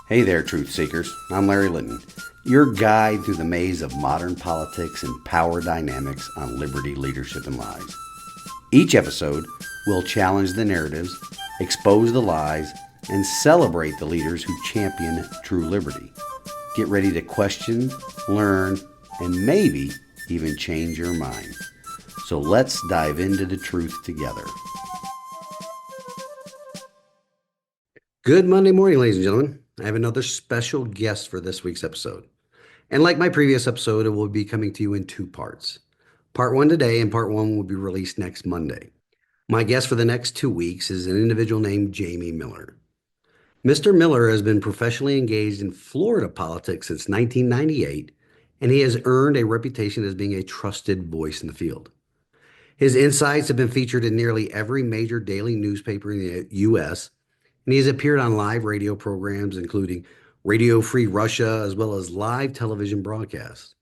Hey there, truth seekers. I'm Larry Litton, your guide through the maze of modern politics and power dynamics on liberty, leadership, and lies. Each episode will challenge the narratives, expose the lies, and celebrate the leaders who champion true liberty. Get ready to question, learn, and maybe even change your mind. So let's dive into the truth together. Good Monday morning, ladies and gentlemen. I have another special guest for this week's episode. And like my previous episode, it will be coming to you in two parts. Part one today and part one will be released next Monday. My guest for the next 2 weeks is an individual named Jamie Miller. Mr. Miller has been professionally engaged in Florida politics since 1998, and he has earned a reputation as being a trusted voice in the field. His insights have been featured in nearly every major daily newspaper in the U.S., and he has appeared on live radio programs, including Radio Free Russia, as well as live television broadcasts.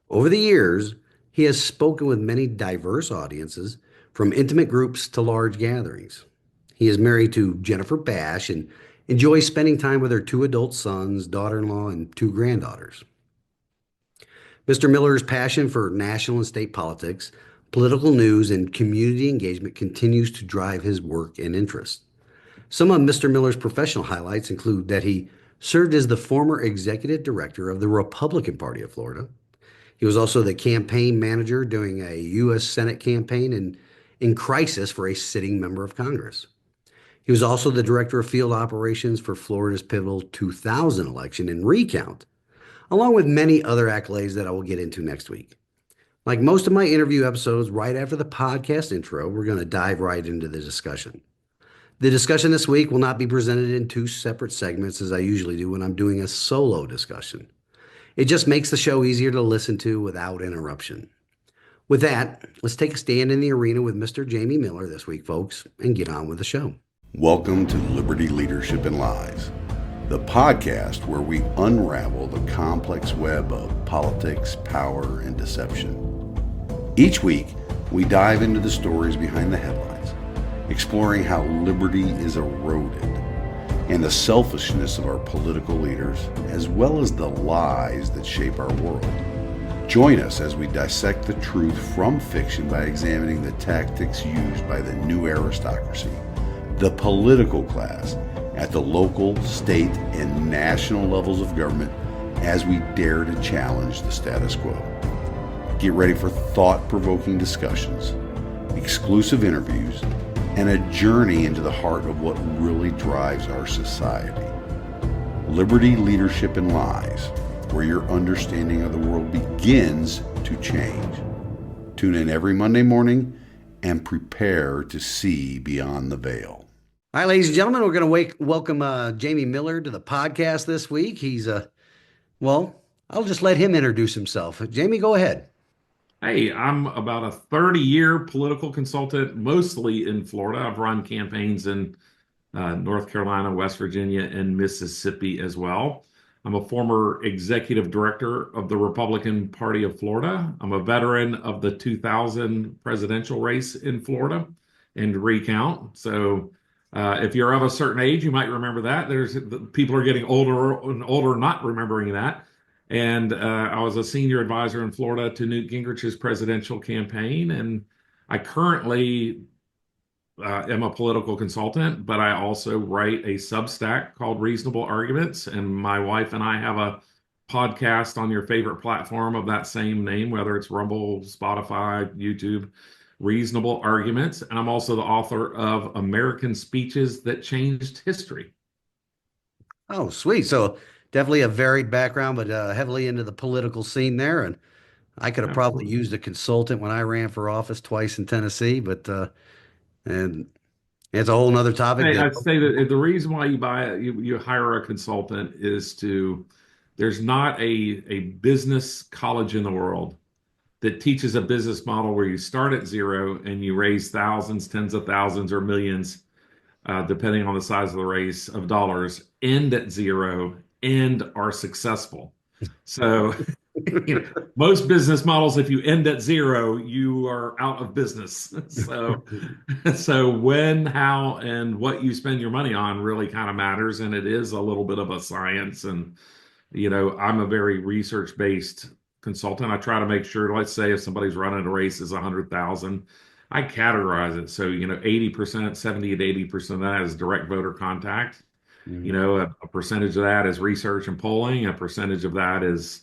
Over the years, he has spoken with many diverse audiences, from intimate groups to large gatherings. He is married to Jennifer Bash and enjoys spending time with her 2 adult sons, daughter-in-law, and 2 granddaughters. Mr. Miller's passion for national and state politics, political news, and community engagement continues to drive his work and interests. Some of Mr. Miller's professional highlights include that he served as the former executive director of the Republican Party of Florida. He was also the campaign manager during a U.S. Senate campaign and in crisis for a sitting member of Congress. He was also the director of field operations for Florida's pivotal 2000 election and recount, along with many other accolades that I will get into next week. Like most of my interview episodes, right after the podcast intro, we're going to dive right into the discussion. The discussion this week will not be presented in 2 separate segments as I usually do when I'm doing a solo discussion. It just makes the show easier to listen to without interruption. With that, let's take a stand in the arena with Mr. Jamie Miller this week, folks, and get on with the show. Welcome to Liberty, Leadership, and Lies, the podcast where we unravel the complex web of politics, power, and deception. Each week, we dive into the stories behind the headlines, exploring how liberty is eroded and the selfishness of our political leaders, as well as the lies that shape our world. Join us as we dissect the truth from fiction by examining the tactics used by the new aristocracy, the political class, at the local, state, and national levels of government as we dare to challenge the status quo. Get ready for thought-provoking discussions, exclusive interviews, and a journey into the heart of what really drives our society. Liberty, Leadership, and Lies, where your understanding of the world begins to change. Tune in every Monday morning and prepare to see beyond the veil. All right, ladies and gentlemen, we're going to welcome Jamie Miller to the podcast this week. He's, well, I'll just let him introduce himself. Jamie, go ahead. Hey, I'm about a 30-year political consultant, mostly in Florida. I've run campaigns in North Carolina, West Virginia, and Mississippi as well. I'm a former executive director of the Republican Party of Florida. I'm a veteran of the 2000 presidential race in Florida and recount. So if you're of a certain age, you might remember that. People are getting older and older not remembering that. And I was a senior advisor in Florida to Newt Gingrich's presidential campaign. And I currently am a political consultant, but I also write a Substack called Reasonable Arguments. And my wife and I have a podcast on your favorite platform of that same name, whether it's Rumble, Spotify, YouTube, Reasonable Arguments. And I'm also the author of American Speeches That Changed History. Oh, sweet. So definitely a varied background, but heavily into the political scene there. And I could have probably used a consultant when I ran for office twice in Tennessee, but and it's a whole nother topic. I'd say that the reason why you hire a consultant is there's not a business college in the world that teaches a business model where you start at zero and you raise thousands, tens of thousands, or millions, depending on the size of the race, of dollars, end at zero, and are successful. So you know, most business models, if you end at zero, you are out of business. So when, how, and what you spend your money on really kind of matters, and it is a little bit of a science. And I'm a very research-based consultant. I try to make sure, let's say if somebody's running a race is 100,000, I categorize it. So, 80%, 70 to 80% of that is direct voter contact. Mhm. A percentage of that is research and polling, a percentage of that is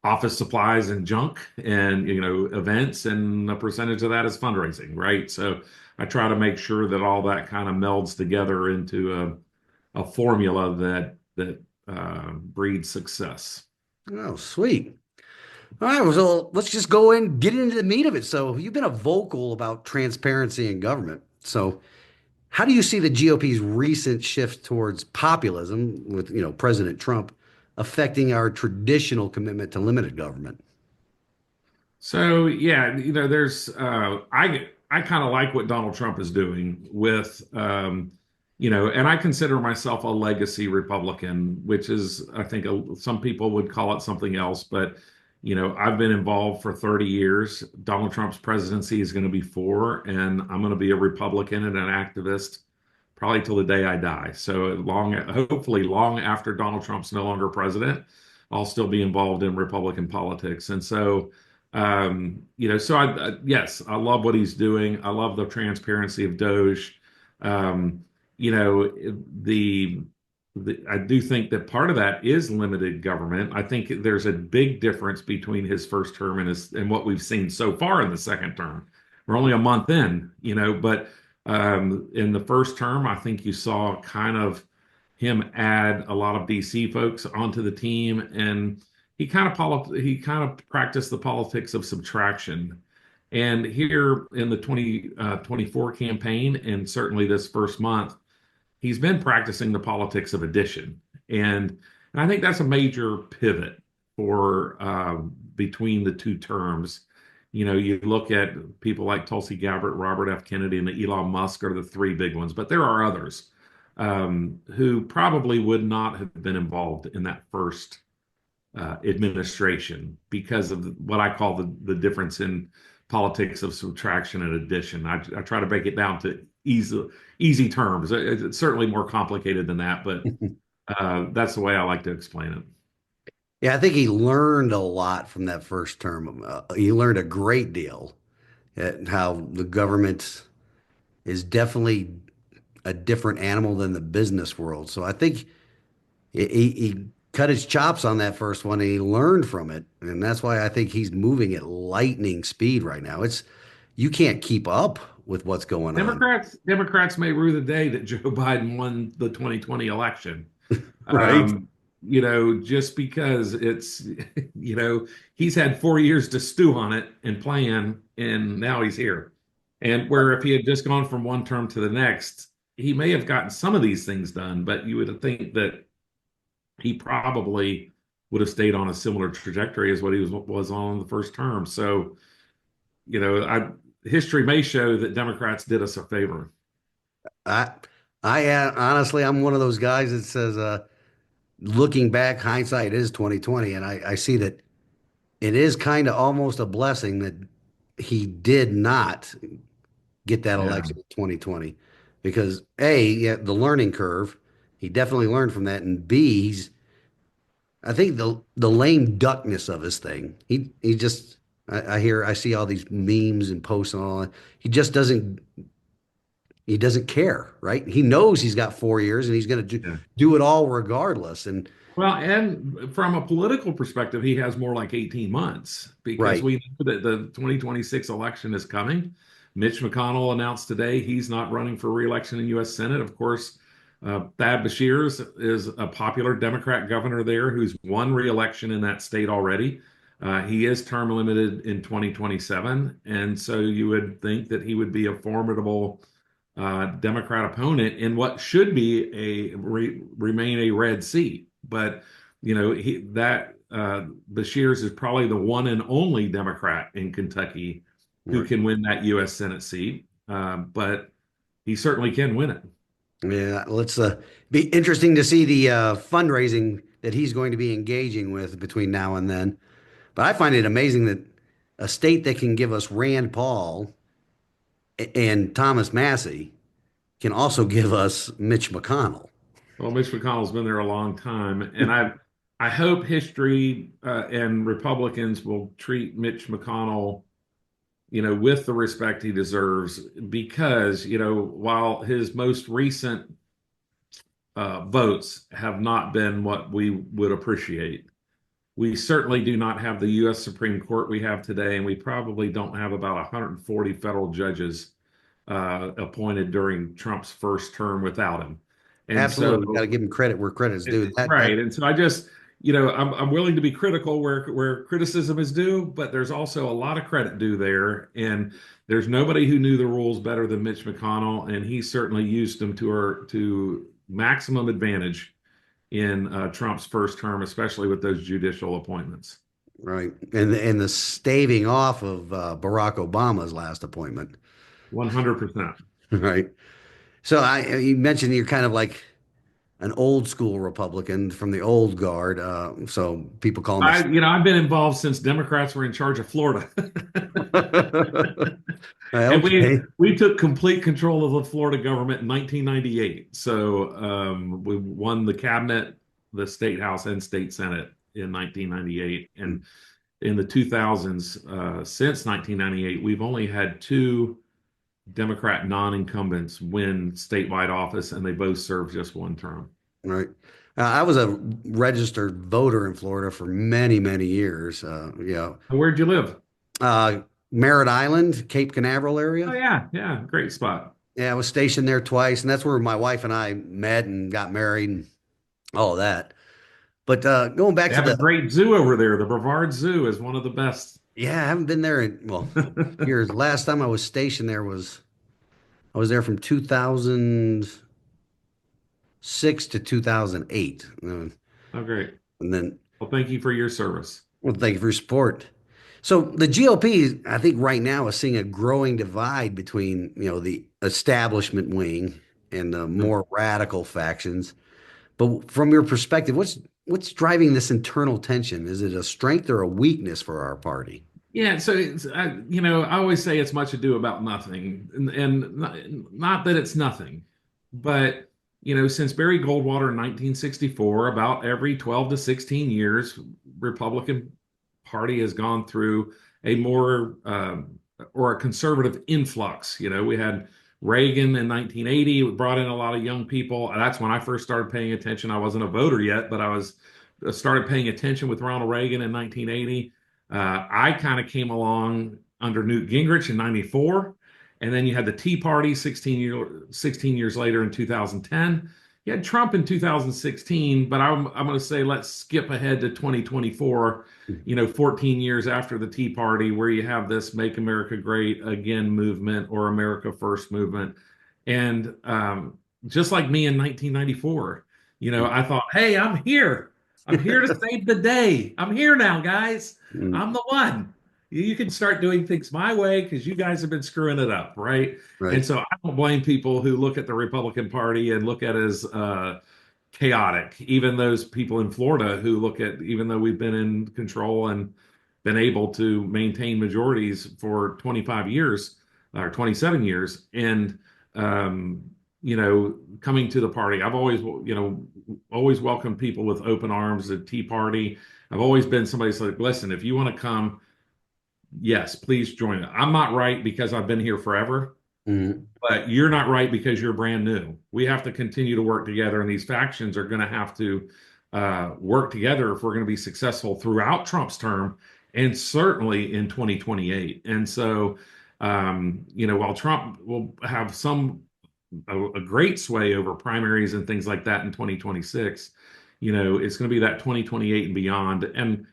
office supplies and junk and events, and a percentage of that is fundraising, right? So I try to make sure that all that kind of melds together into a formula that breeds success. Oh, sweet. All right, well, so let's just go in, get into the meat of it. So you've been a vocal about transparency in government. So how do you see the GOP's recent shift towards populism with, President Trump affecting our traditional commitment to limited government? So yeah, there's I kind of like what Donald Trump is doing with and I consider myself a legacy Republican, which is I think some people would call it something else, but I've been involved for 30 years. Donald Trump's presidency is going to be 4, and I'm going to be a Republican and an activist probably till the day I die. So hopefully long after Donald Trump's no longer president, I'll still be involved in Republican politics. And so so yes, I love what he's doing. I love the transparency of Doge. Um, you know, the, I do think that part of that is limited government. I think there's a big difference between his first term and what we've seen so far in the second term. We're only a month in, but in the first term, I think you saw kind of him add a lot of DC folks onto the team, and he kind of practiced the politics of subtraction. And here in the 2024 campaign, and certainly this first month, he's been practicing the politics of addition. And I think that's a major pivot for between the two terms. You look at people like Tulsi Gabbard, Robert F. Kennedy, and Elon Musk are the three big ones, but there are others who probably would not have been involved in that first administration because of what I call the difference in politics of subtraction and addition. I try to break it down to easy terms. It's certainly more complicated than that, but that's the way I like to explain it. Yeah, I think he learned a lot from that first term. He learned a great deal at how the government is definitely a different animal than the business world. So I think he cut his chops on that first one and he learned from it. And that's why I think he's moving at lightning speed right now. You can't keep up with what's going on. Democrats may rue the day that Joe Biden won the 2020 election. Right. Just because it's, you know, he's had 4 years to stew on it and plan, and now he's here. And where if he had just gone from one term to the next, he may have gotten some of these things done, but you would think that he probably would have stayed on a similar trajectory as what he was on the first term. So, history may show that Democrats did us a favor. I honestly, I'm one of those guys that says, looking back, hindsight is 2020, and I see that it is kind of almost a blessing that he did not get that Yeah. election in 2020 because A, yeah, the learning curve, he definitely learned from that, and B, I think the lame duckness of his thing. He just I see all these memes and posts and all that. He just doesn't care, right? He knows he's got 4 years and he's going to Yeah. do it all regardless. And Well, and from a political perspective, he has more like 18 months because right, we know that the 2026 election is coming. Mitch McConnell announced today he's not running for reelection in U.S. Senate. Of course, Thad Bashir is a popular Democrat governor there who's won reelection in that state already. He is term limited in 2027. And so you would think that he would be a formidable Democrat opponent in what should be remain a red seat. But Bashir's is probably the one and only Democrat in Kentucky who right. can win that U.S. Senate seat. But he certainly can win it. Yeah, let's be interesting to see the fundraising that he's going to be engaging with between now and then. But I find it amazing that a state that can give us Rand Paul and Thomas Massey can also give us Mitch McConnell. Well, Mitch McConnell's been there a long time, and I hope history and Republicans will treat Mitch McConnell, with the respect he deserves, because, while his most recent votes have not been what we would appreciate, we certainly do not have the U.S. Supreme Court we have today, and we probably don't have about 140 federal judges appointed during Trump's first term without him. And Absolutely, we got so to give him credit where credit's due. That Right. And so I just, I'm willing to be critical where criticism is due, but there's also a lot of credit due there. And there's nobody who knew the rules better than Mitch McConnell, and he certainly used them to maximum advantage in Trump's first term, especially with those judicial appointments. right, and the staving off of Barack Obama's last appointment, 100%. right? So you mentioned you're kind of like an old school Republican from the old guard. So people call him I've been involved since Democrats were in charge of Florida. And we Okay. we took complete control of the Florida government in 1998. So we won the cabinet, the state house, and state senate in 1998. And in the 2000s, since 1998, we've only had two Democrat non-incumbents win statewide office, and they both served just one term. Right. I was a registered voter in Florida for many, many years. And where'd you live? Uh, Merritt Island, Cape Canaveral Oh area. yeah, yeah, great spot. Yeah, I was stationed there twice, and that's where my wife and I met and got married and all of that. But going back They to have a the, great zoo over there. The Brevard Zoo is one of the best. yeah, I haven't been there in, well, years. Last time I was stationed there was, I was there from 2006 to 2008. Oh, great. And then, Well, thank you for your service. well, thank you for your support. So the GOP, I think right now is seeing a growing divide between, the establishment wing and the more radical factions. But from your perspective, what's driving this internal tension? Is it a strength or a weakness for our party? Yeah, so I always say it's much ado about nothing, and not that it's nothing, but since Barry Goldwater in 1964, about every 12 to 16 years, Republican Party has gone through a more or a conservative influx. We had Reagan in 1980, brought in a lot of young people. That's when I first started paying attention. I wasn't a voter yet, but I started paying attention with Ronald Reagan in 1980. I kind of came along under Newt Gingrich in 94. And then you had the Tea Party 16 years later in 2010. You had Trump in 2016, but I'm going to say let's skip ahead to 2024, 14 years after the Tea Party, where you have this Make America Great Again movement or America First movement. And just like me in 1994, I thought, hey, I'm here. I'm here to save the day. I'm here now, guys. Mm, I'm the one. You can start doing things my way because you guys have been screwing it up, right? And right. so I don't blame people who look at the Republican Party and look at it as chaotic. Even those people in Florida who look at, even though we've been in control and been able to maintain majorities for 25 years or 27 years, and coming to the party, I've always welcomed people with open arms. The Tea Party, I've always been somebody who's like, listen, if you want to come, yes, please join it. I'm not right because I've been here forever, Mm, but you're not right because you're brand new. We have to continue to work together, and these factions are going to have to work together if we're going to be successful throughout Trump's term and certainly in 2028. And so, while Trump will have a great sway over primaries and things like that in 2026, it's going to be that 2028 and beyond. And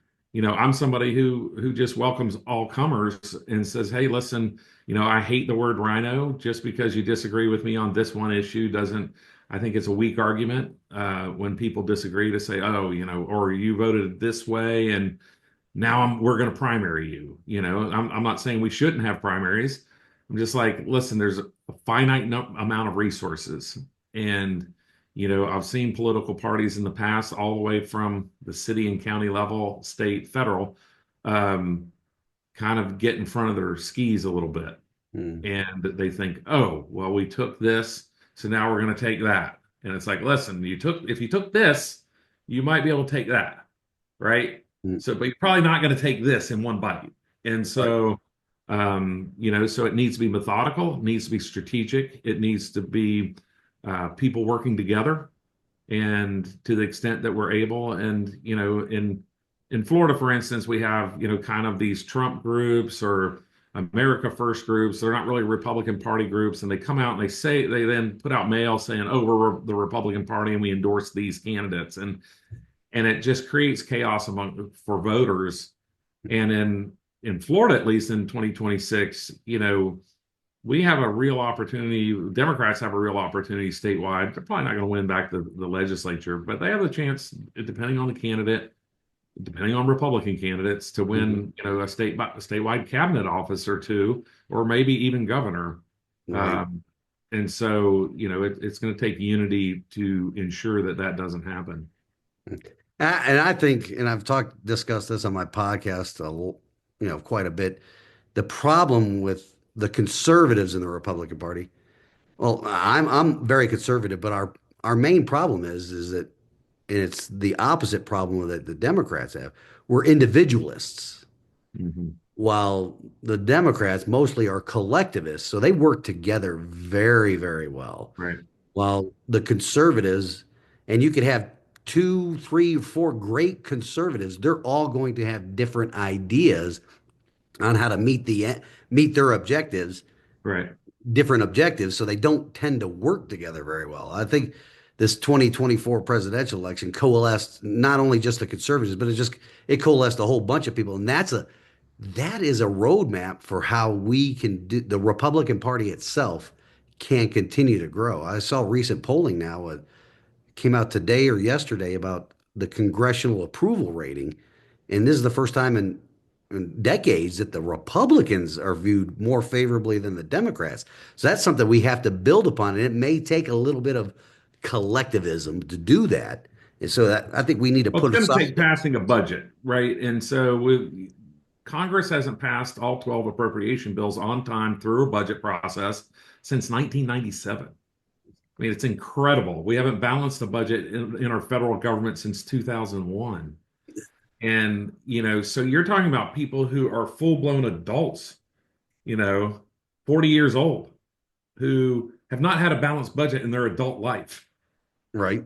I'm somebody who just welcomes all comers and says, hey, listen, I hate the word rhino. Just because you disagree with me on this one issue doesn't, I think it's a weak argument when people disagree to say, oh, or you voted this way and now we're going to primary you. I'm not saying we shouldn't have primaries. I'm just like, listen, there's a finite amount of resources. And I've seen political parties in the past, all the way from the city and county level, state, federal, um, kind of get in front of their skis a little bit. Mm, And they think, oh, well, we took this, so now we're going to take that. And it's like, listen, if you took this, you might be able to take that, right? mm, So, but you're probably not going to take this in one bite. And right. so, so it needs to be methodical, it needs to be strategic, it needs to be people working together, and to the extent that we're able. And in Florida, for instance, we have kind of these Trump groups or America First groups. They're not really Republican Party groups, and they come out and they then put out mail saying, "Oh, we're the Republican Party and we endorse these candidates," and it just creates chaos among for voters. And in Florida, at least in 2026, we have a real opportunity. Democrats have a real opportunity statewide. They're probably not going to win back the legislature, but they have the chance, depending on the candidate, depending on Republican candidates, to Mhm. win, a statewide cabinet office or two, or maybe even governor. Right. Um, and so, it's going to take unity to ensure that that doesn't happen. And I think, and I've discussed this on my podcast, quite a bit. The problem with the conservatives in the Republican Party. Well, I'm very conservative, but our main problem is that, and it's the opposite problem that the Democrats have. We're individualists, Mhm. while the Democrats mostly are collectivists. So they work together very, very well. Right, While the conservatives, and you could have two, three, four great conservatives, they're all going to have different ideas on how to meet their objectives, right. different objectives, so they don't tend to work together very well. I think this 2024 presidential election coalesced not only just the conservatives, but it coalesced a whole bunch of people, and that is a roadmap for how we can do the Republican Party itself can continue to grow. I saw recent polling now, came out today or yesterday about the congressional approval rating. And this is the first time in decades that the Republicans are viewed more favorably than the Democrats. So that's something we have to build upon. And it may take a little bit of collectivism to do that. And so that I think we need to Well, it's put going to aside. take passing a budget, right? And so Congress hasn't passed all 12 appropriation bills on time through a budget process since 1997. I mean, it's incredible. We haven't balanced a budget in our federal government since 2001. And, so you're talking about people who are full-blown adults, you know, 40 years old, who have not had a balanced budget in their adult life, Right.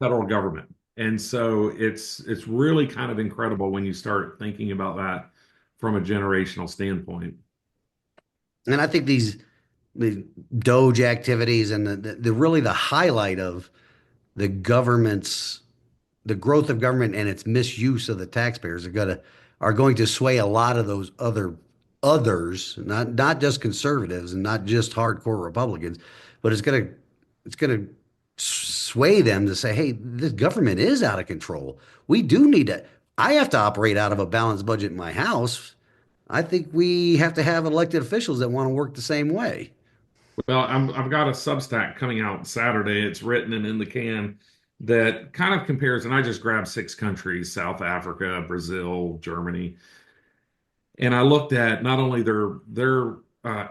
federal government. And so it's really kind of incredible when you start thinking about that from a generational standpoint. And I think the Doge activities and the really the highlight of the government's the growth of government and its misuse of the taxpayers are going to sway a lot of those others, not just conservatives and not just hardcore Republicans, but it's gonna sway them to say, hey, this government is out of control. We do need to. I have to operate out of a balanced budget in my house. I think we have to have elected officials that want to work the same way. Well, I've got a Substack coming out Saturday. It's written and in the can that kind of compares, and I just grabbed six countries: South Africa, Brazil, Germany, and I looked at not only their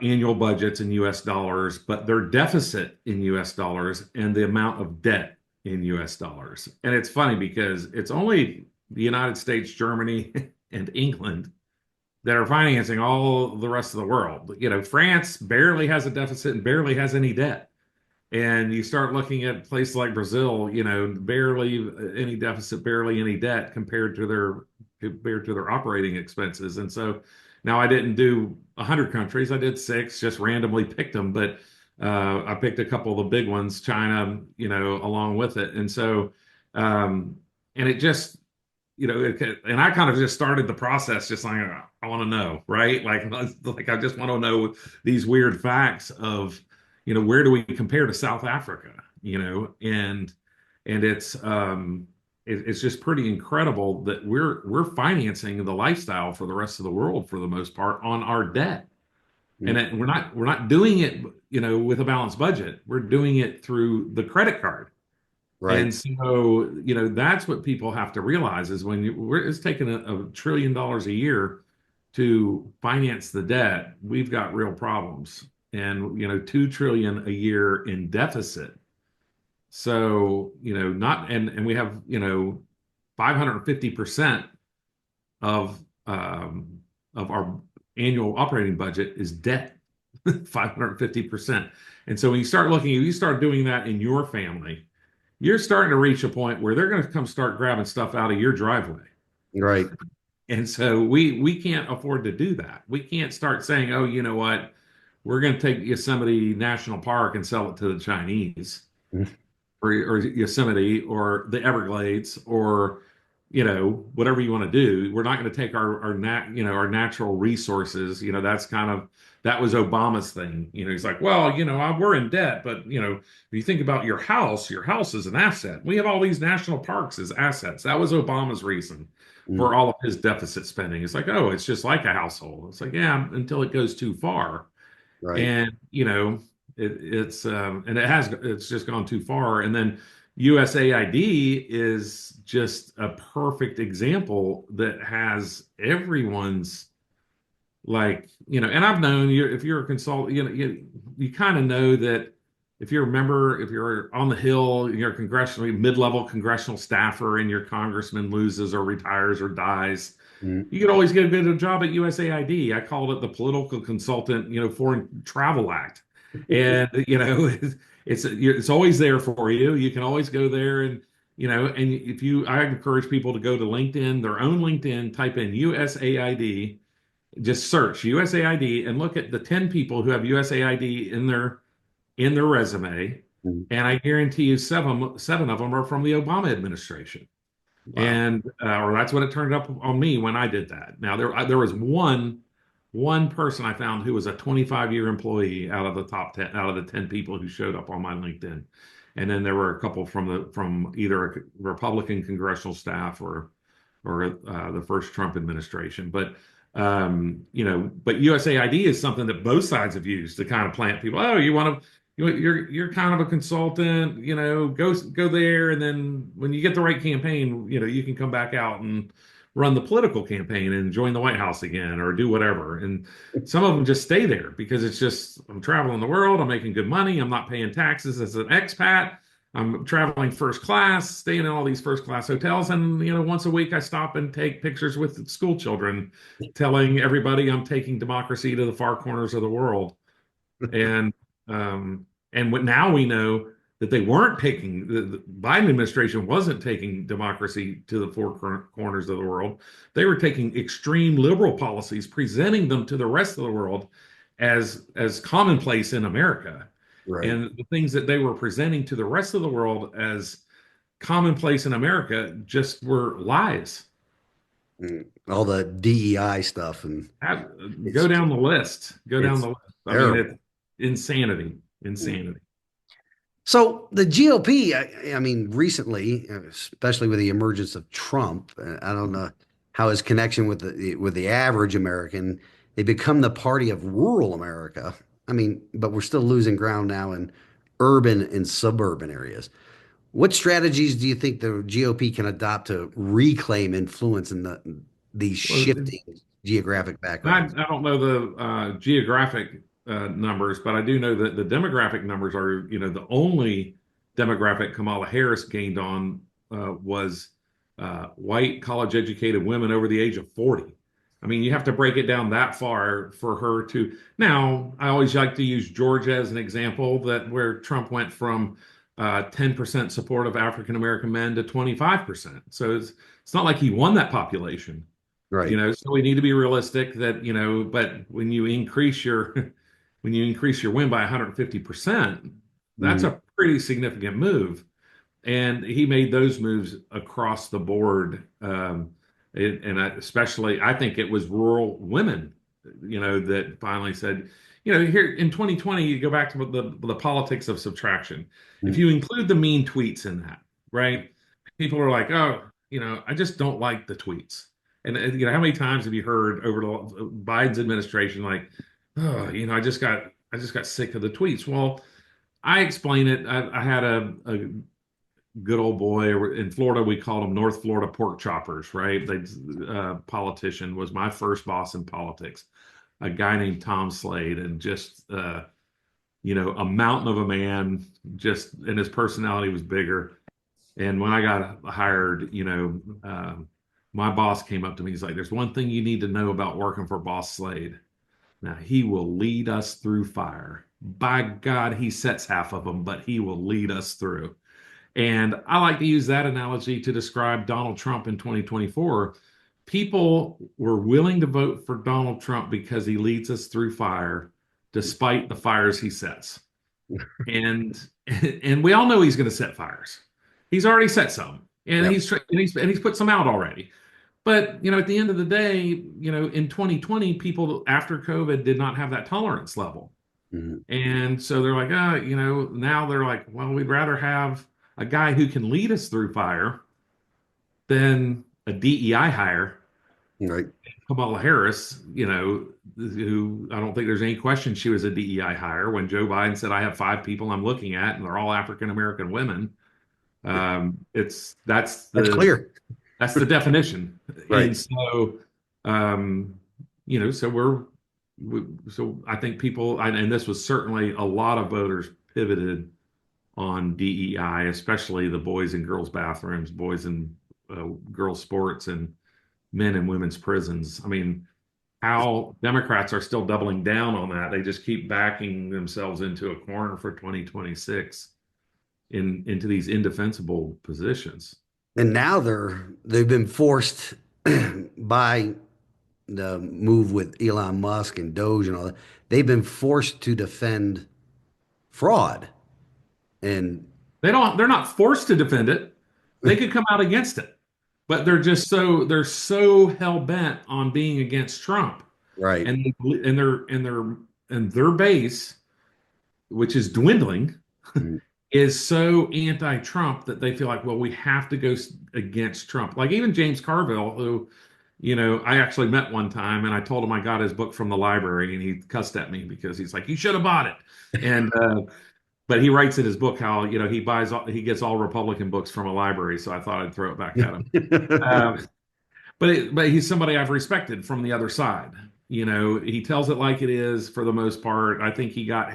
annual budgets in U.S. dollars, but their deficit in U.S. dollars and the amount of debt in U.S. dollars. And it's funny because it's only the United States, Germany, and England that are financing all the rest of the world. France barely has a deficit and barely has any debt. And you start looking at places like Brazil, barely any deficit, barely any debt compared to their operating expenses. And so now I didn't do 100 countries, I did six, just randomly picked them, but I picked a couple of the big ones, China, along with it. And so, and it just, and I kind of just started the process just like, I want to know, right? Like I just want to know these weird facts of, where do we compare to South Africa, and it's just pretty incredible that we're financing the lifestyle for the rest of the world for the most part on our debt. And we're not doing it, with a balanced budget. We're doing it through the credit card. Right. And so, that's what people have to realize is it's taking a trillion dollars a year to finance the debt, we've got real problems. And, 2 trillion a year in deficit. So, not, and we have, 550% of, of our annual operating budget is debt, 550%. And so when you start doing that in your family, you're starting to reach a point where they're going to come start grabbing stuff out of your driveway. Right. And so we can't afford to do that. We can't start saying, oh, you know what? We're going to take Yosemite National Park and sell it to the Chinese Mhm. or Yosemite or the Everglades or whatever you want to do. We're not going to take our natural resources. That was Obama's thing. He's like, well, we're in debt, but if you think about your house is an asset. We have all these national parks as assets. That was Obama's reason Mm. for all of his deficit spending. It's like, oh, it's just like a household. It's like, yeah, until it goes too far. Right. And it's just gone too far. And then USAID is just a perfect example that has everyone's, like, and I've known you, if you're a consultant, you kind of know that if you're a member, if you're on the Hill, you're a mid-level congressional staffer and your congressman loses or retires or dies, Mm. you could always get a good job at USAID. I called it the political consultant, foreign travel act. And, it's always there for you. You can always go there and, I encourage people to go to LinkedIn, their own LinkedIn, type in USAID, just search USAID and look at the 10 people who have USAID in their resume. Mm. And I guarantee you seven of them are from the Obama administration. Wow. And or that's what it turned up on me when I did that. Now there was one person I found who was a 25-year employee out of the top 10, out of the 10 people who showed up on my LinkedIn. And then there were a couple from either a Republican congressional staff or the first Trump administration. But USAID is something that both sides have used to kind of plant people. Oh, you're kind of a consultant, go there, and then when you get the right campaign, you can come back out and run the political campaign and join the White House again or do whatever. And some of them just stay there because it's just, I'm traveling the world, I'm making good money, I'm not paying taxes as an expat. I'm traveling first class, staying in all these first class hotels, and once a week I stop and take pictures with school children, telling everybody I'm taking democracy to the far corners of the world. And now we know that they weren't taking the Biden administration wasn't taking democracy to the four corners of the world. They were taking extreme liberal policies, presenting them to the rest of the world as commonplace in America. Right. And the things that they were presenting to the rest of the world as commonplace in America just were lies. Mm. All the DEI stuff, and Go it's down the list. Go down it's the list. I mean, it's terrible. insanity. Mm. Insanity. So the GOP, I mean, recently, especially with the emergence of Trump, I don't know how his connection with the average American, they become the party of rural America. I mean, but we're still losing ground now in urban and suburban areas. What strategies do you think the GOP can adopt to reclaim influence in these Well, shifting geographic I backgrounds? don't know the geographic numbers, but I do know that the demographic numbers are, the only demographic Kamala Harris gained on was white college educated women over the age of 40. I mean, you have to break it down that far for her to. Now, I always like to use Georgia as an example that where Trump went from 10% support of African American men to 25%. So it's not like he won that population. Right. So we need to be realistic that, but when you increase your when you increase your win by 150%, that's Mm. a pretty significant move. And he made those moves across the board. Especially, I think it was rural women, that finally said, here in 2020, you go back to the politics of subtraction. If Mm. you include the mean tweets in that, right? People are like, oh, I just don't like the tweets. And how many times have you heard over the Biden's administration, like, oh, I just got sick of the tweets. Well, I explain it. I had good old boy. In Florida, we called them North Florida pork choppers, right? They politician was my first boss in politics, a guy named Tom Slade, and just a mountain of a man. Just and his personality was bigger. And when I got hired, my boss came up to me. He's like, "There's one thing you need to know about working for Boss Slade. Now he will lead us through fire. By God, he sets half of them, but he will lead us through." And I like to use that analogy to describe Donald Trump in 2024. People were willing to vote for Donald Trump because he leads us through fire, despite the fires he sets. And and we all know he's going to set fires. He's already set some, and Yep. he's put some out already. But at the end of the day, in 2020, people after COVID did not have that tolerance level. Mhm. And so they're like, now they're like, well, we'd rather have a guy who can lead us through fire than a DEI hire, Right. Kamala Harris, who I don't think there's any question she was a DEI hire when Joe Biden said, I have 5 people I'm looking at, and they're all African American women. It's That's clear. that's the definition. Right. And so, so so I think people, and this was certainly a lot of voters pivoted on DEI, especially the boys and girls bathrooms, boys and girls sports, and men and women's prisons. I mean, how Democrats are still doubling down on that. They just keep backing themselves into a corner for 2026 into these indefensible positions. And now they've been forced by the move with Elon Musk and Doge and all that. They've been forced to defend fraud. And They're not forced to defend it. They could come out against it, but they're so hell bent on being against Trump, right. and their base, which is dwindling, Mm. is so anti-Trump that they feel like, well, we have to go against Trump. Like even James Carville, who, I actually met one time, and I told him I got his book from the library, and he cussed at me because he's like, you should have bought it. And but he writes in his book how he gets all Republican books from a library, so I thought I'd throw it back at him. Um, but he's somebody I've respected from the other side. He tells it like it is for the most part. I think he got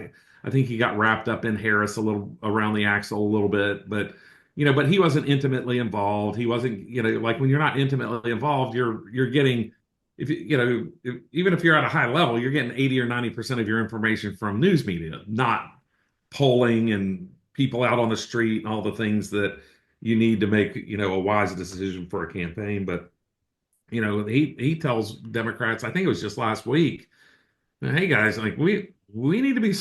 wrapped up in Harris a little around the axle a little bit, but he wasn't intimately involved. He wasn't, like when you're not intimately involved, you're getting if even if you're at a high level, you're getting 80 or 90% of your information from news media, not polling and people out on the street and all the things that you need to make, a wise decision for a campaign. But he tells Democrats, I think it was just last week, hey guys, like we need to be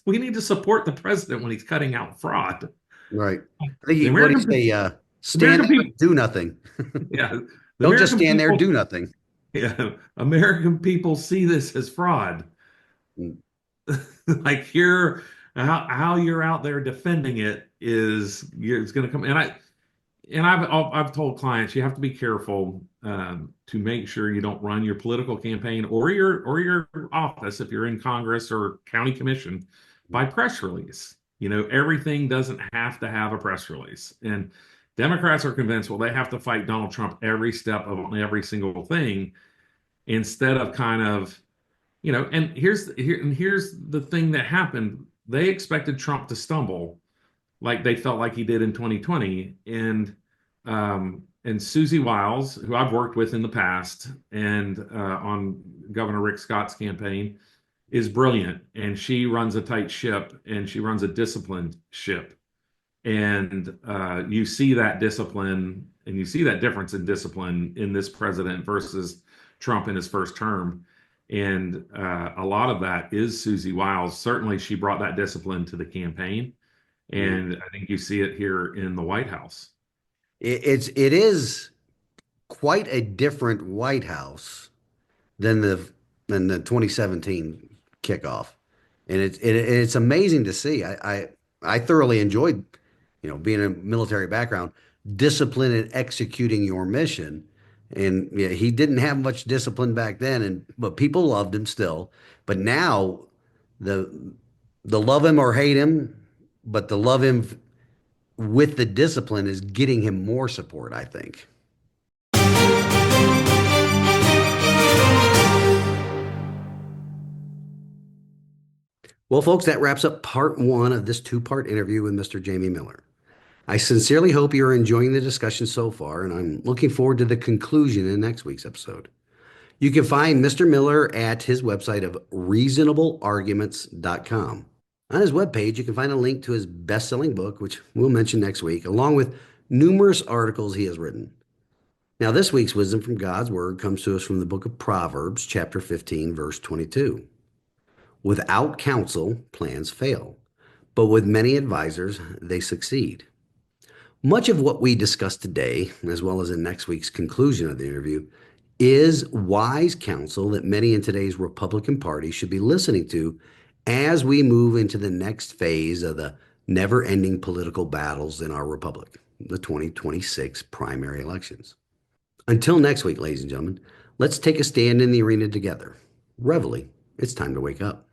we need to support the president when he's cutting out fraud. Right. The What do you American say? the Stand American there, people, do nothing. yeah, the Don't just American stand there, people, do nothing. yeah, American people see this as fraud. Mm. Like how you're out there defending it's going to come. I've told clients you have to be careful to make sure you don't run your political campaign or your office if you're in Congress or county commission by press release. Everything doesn't have to have a press release. And Democrats are convinced, well, they have to fight Donald Trump every step of every single thing instead of kind of, and here's the thing that happened. They expected Trump to stumble like they felt like he did in 2020. And Susie Wiles, who I've worked with in the past and on Governor Rick Scott's campaign, is brilliant, and she runs a tight ship and she runs a disciplined ship. And you see that discipline and you see that difference in discipline in this president versus Trump in his first term. And a lot of that is Susie Wiles. Certainly, she brought that discipline to the campaign. Mm. And I think you see it here in the White House. It is quite a different White House than the 2017 kickoff, and it's amazing to see. I thoroughly enjoyed, being a military background, discipline and executing your mission. And yeah, he didn't have much discipline back then, but people loved him still. But now the the love him or hate him, but the love him with the discipline is getting him more support, I think. Well, folks, that wraps up part one of this two-part interview with Mr. Jamie Miller. I sincerely hope you're enjoying the discussion so far, and I'm looking forward to the conclusion in next week's episode. You can find Mr. Miller at his website of reasonablearguments.com. On his webpage, you can find a link to his best-selling book, which we'll mention next week, along with numerous articles he has written. Now, this week's wisdom from God's Word comes to us from the book of Proverbs, chapter 15, verse 22. Without counsel, plans fail, but with many advisors, they succeed. Much of what we discuss today, as well as in next week's conclusion of the interview, is wise counsel that many in today's Republican Party should be listening to as we move into the next phase of the never-ending political battles in our republic, the 2026 primary elections. Until next week, ladies and gentlemen, let's take a stand in the arena together. Reveille, it's time to wake up.